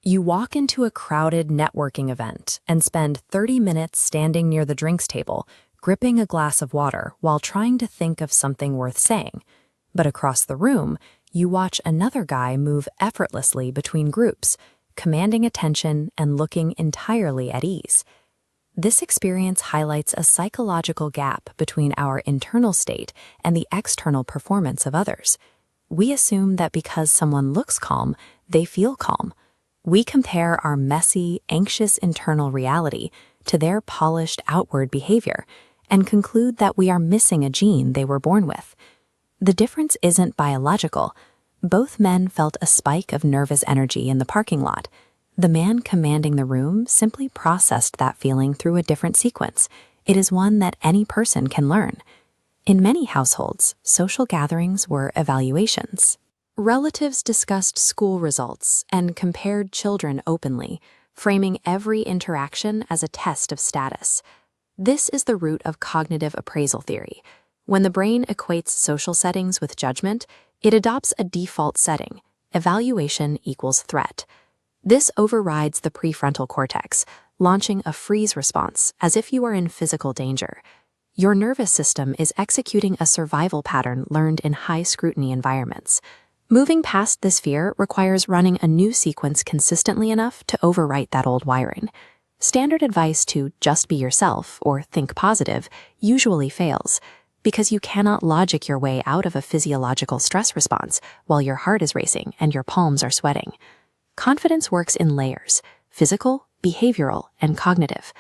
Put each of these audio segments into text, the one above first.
You walk into a crowded networking event and spend 30 minutes standing near the drinks table, gripping a glass of water while trying to think of something worth saying. But across the room, you watch another guy move effortlessly between groups, commanding attention and looking entirely at ease. This experience highlights a psychological gap between our internal state and the external performance of others. We assume that because someone looks calm, they feel calm. We compare our messy, anxious internal reality to their polished outward behavior and conclude that we are missing a gene they were born with. The difference isn't biological. Both men felt a spike of nervous energy in the parking lot. The man commanding the room simply processed that feeling through a different sequence. It is one that any person can learn. In many households, social gatherings were evaluations. Relatives discussed school results and compared children openly, framing every interaction as a test of status. This is the root of cognitive appraisal theory. When the brain equates social settings with judgment, it adopts a default setting: evaluation equals threat. This overrides the prefrontal cortex, launching a freeze response as if you are in physical danger. Your nervous system is executing a survival pattern learned in high-scrutiny environments. Moving past this fear requires running a new sequence consistently enough to overwrite that old wiring. Standard advice to just be yourself or think positive usually fails, because you cannot logic your way out of a physiological stress response while your heart is racing and your palms are sweating. Confidence works in layers: physical, behavioral, and cognitive.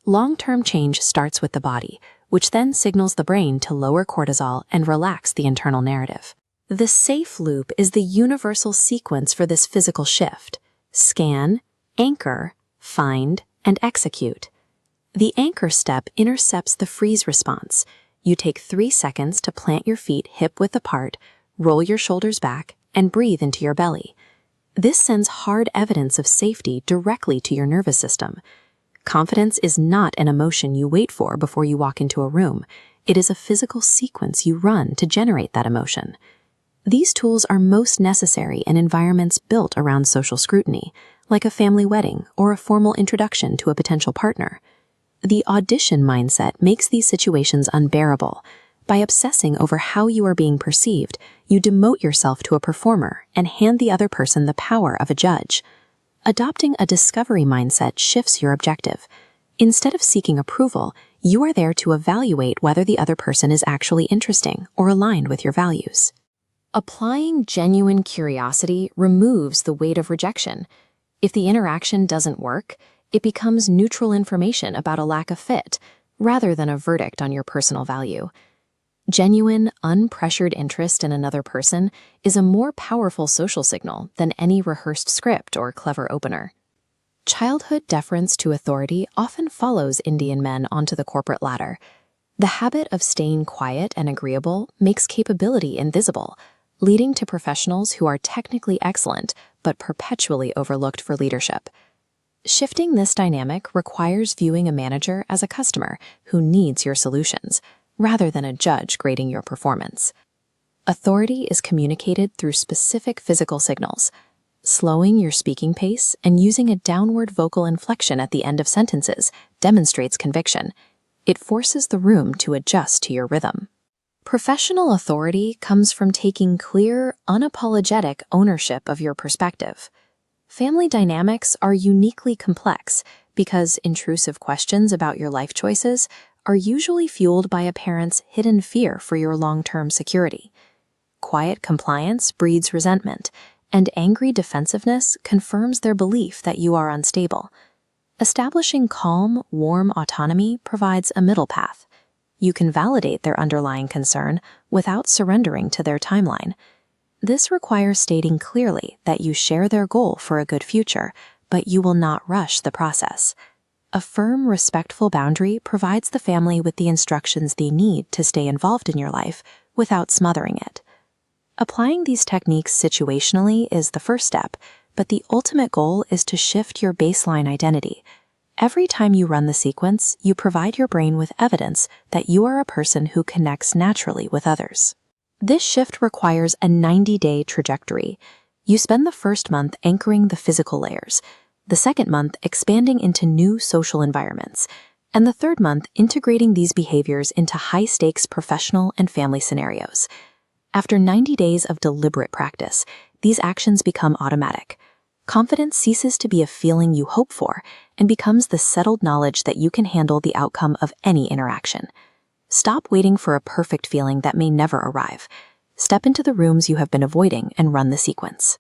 Long-term change starts with the body, which then signals the brain to lower cortisol and relax the internal narrative. The SAFE loop is the universal sequence for this physical shift: scan, anchor, find, and execute. The anchor step intercepts the freeze response. You take 3 seconds to plant your feet hip-width apart, roll your shoulders back, and breathe into your belly. This sends hard evidence of safety directly to your nervous system. Confidence is not an emotion you wait for before you walk into a room. It is a physical sequence you run to generate that emotion. These tools are most necessary in environments built around social scrutiny, like a family wedding or a formal introduction to a potential partner. The audition mindset makes these situations unbearable. By obsessing over how you are being perceived, you demote yourself to a performer and hand the other person the power of a judge. Adopting a discovery mindset shifts your objective. Instead of seeking approval, you are there to evaluate whether the other person is actually interesting or aligned with your values. Applying genuine curiosity removes the weight of rejection. If the interaction doesn't work, it becomes neutral information about a lack of fit, rather than a verdict on your personal value. Genuine, unpressured interest in another person is a more powerful social signal than any rehearsed script or clever opener. Childhood deference to authority often follows Indian men onto the corporate ladder. The habit of staying quiet and agreeable makes capability invisible, leading to professionals who are technically excellent but perpetually overlooked for leadership. Shifting this dynamic requires viewing a manager as a customer who needs your solutions, rather than a judge grading your performance. Authority is communicated through specific physical signals. Slowing your speaking pace and using a downward vocal inflection at the end of sentences demonstrates conviction. It forces the room to adjust to your rhythm. Professional authority comes from taking clear, unapologetic ownership of your perspective. Family dynamics are uniquely complex because intrusive questions about your life choices are usually fueled by a parent's hidden fear for your long-term security. Quiet compliance breeds resentment, and angry defensiveness confirms their belief that you are unstable. Establishing calm, warm autonomy provides a middle path. You can validate their underlying concern without surrendering to their timeline. This requires stating clearly that you share their goal for a good future, but you will not rush the process. A firm, respectful boundary provides the family with the instructions they need to stay involved in your life without smothering it. Applying these techniques situationally is the first step, but the ultimate goal is to shift your baseline identity. Every time you run the sequence, you provide your brain with evidence that you are a person who connects naturally with others. This shift requires a 90-day trajectory. You spend the first month anchoring the physical layers, the second month expanding into new social environments, and the third month integrating these behaviors into high-stakes professional and family scenarios. After 90 days of deliberate practice, these actions become automatic. Confidence ceases to be a feeling you hope for and becomes the settled knowledge that you can handle the outcome of any interaction. Stop waiting for a perfect feeling that may never arrive. Step into the rooms you have been avoiding and run the sequence.